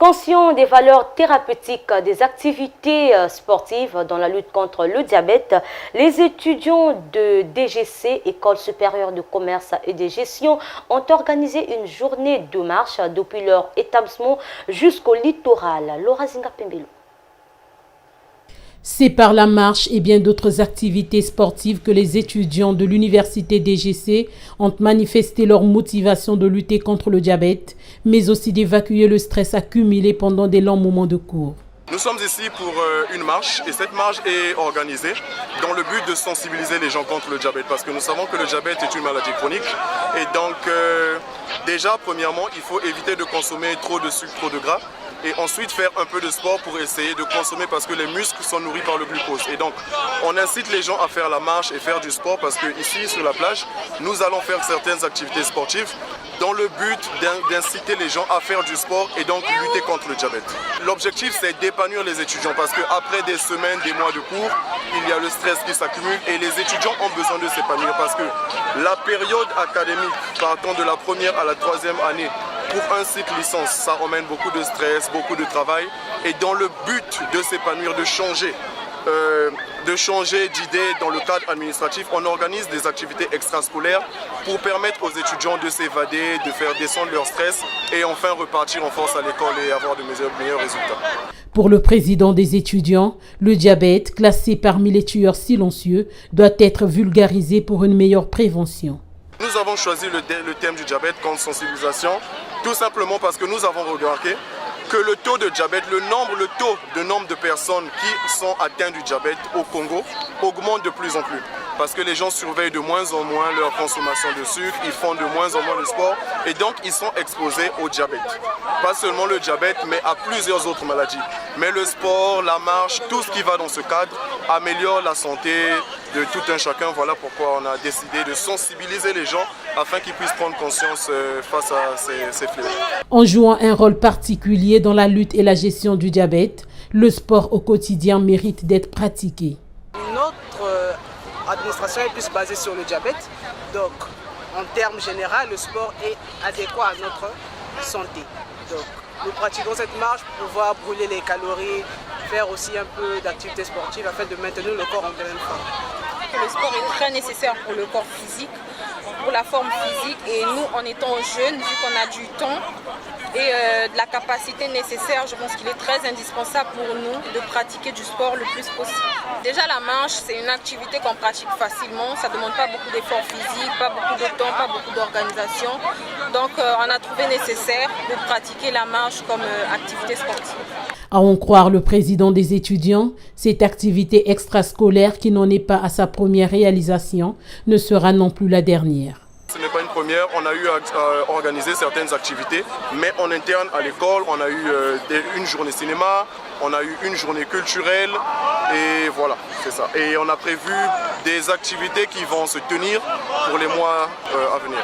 Conscient des valeurs thérapeutiques des activités sportives dans la lutte contre le diabète, les étudiants de DGC, École supérieure de commerce et de gestion, ont organisé une journée de marche depuis leur établissement jusqu'au littoral. Laura Zinga-Pembelo. C'est par la marche et bien d'autres activités sportives que les étudiants de l'université DGC ont manifesté leur motivation de lutter contre le diabète, mais aussi d'évacuer le stress accumulé pendant des longs moments de cours. Nous sommes ici pour une marche et cette marche est organisée dans le but de sensibiliser les gens contre le diabète parce que nous savons que le diabète est une maladie chronique et donc déjà premièrement il faut éviter de consommer trop de sucre, trop de gras et ensuite faire un peu de sport pour essayer de consommer parce que les muscles sont nourris par le glucose et donc on incite les gens à faire la marche et faire du sport parce que ici sur la plage nous allons faire certaines activités sportives dans le but d'inciter les gens à faire du sport et donc lutter contre le diabète. L'objectif c'est d'épanouir les étudiants parce qu'après des semaines, des mois de cours, il y a le stress qui s'accumule et les étudiants ont besoin de s'épanouir parce que la période académique partant de la première à la troisième année pour un cycle licence, ça emmène beaucoup de stress, beaucoup de travail et dans le but de s'épanouir, de changer d'idées dans le cadre administratif, on organise des activités extrascolaires pour permettre aux étudiants de s'évader, de faire descendre leur stress et enfin repartir en force à l'école et avoir de meilleurs résultats. Pour le président des étudiants, le diabète, classé parmi les tueurs silencieux, doit être vulgarisé pour une meilleure prévention. Nous avons choisi le thème du diabète comme sensibilisation, tout simplement parce que nous avons remarqué que le taux de diabète, le nombre de personnes qui sont atteintes du diabète au Congo augmente de plus en plus. Parce que les gens surveillent de moins en moins leur consommation de sucre, ils font de moins en moins de sport et donc ils sont exposés au diabète. Pas seulement le diabète, mais à plusieurs autres maladies. Mais le sport, la marche, tout ce qui va dans ce cadre améliore la santé de tout un chacun. Voilà pourquoi on a décidé de sensibiliser les gens afin qu'ils puissent prendre conscience face à ces fléaux. En jouant un rôle particulier dans la lutte et la gestion du diabète, le sport au quotidien mérite d'être pratiqué. Notre administration est plus basée sur le diabète, donc en termes généraux, le sport est adéquat à notre santé. Donc nous pratiquons cette marche pour pouvoir brûler les calories, faire aussi un peu d'activité sportive afin de maintenir le corps en pleine forme. Le sport est très nécessaire pour le corps physique, pour la forme physique et nous en étant jeunes, vu qu'on a du temps et de la capacité nécessaire, je pense qu'il est très indispensable pour nous de pratiquer du sport le plus possible. Déjà la marche, c'est une activité qu'on pratique facilement, ça ne demande pas beaucoup d'efforts physiques, pas beaucoup de temps, pas beaucoup d'organisation. Donc on a trouvé nécessaire de pratiquer la marche comme activité sportive. À en croire le président des étudiants, cette activité extrascolaire qui n'en est pas à sa première réalisation ne sera non plus la dernière. Ce n'est pas une première, on a eu à organiser certaines activités, mais en interne à l'école, on a eu une journée cinéma, on a eu une journée culturelle et voilà, c'est ça. Et on a prévu des activités qui vont se tenir pour les mois à venir.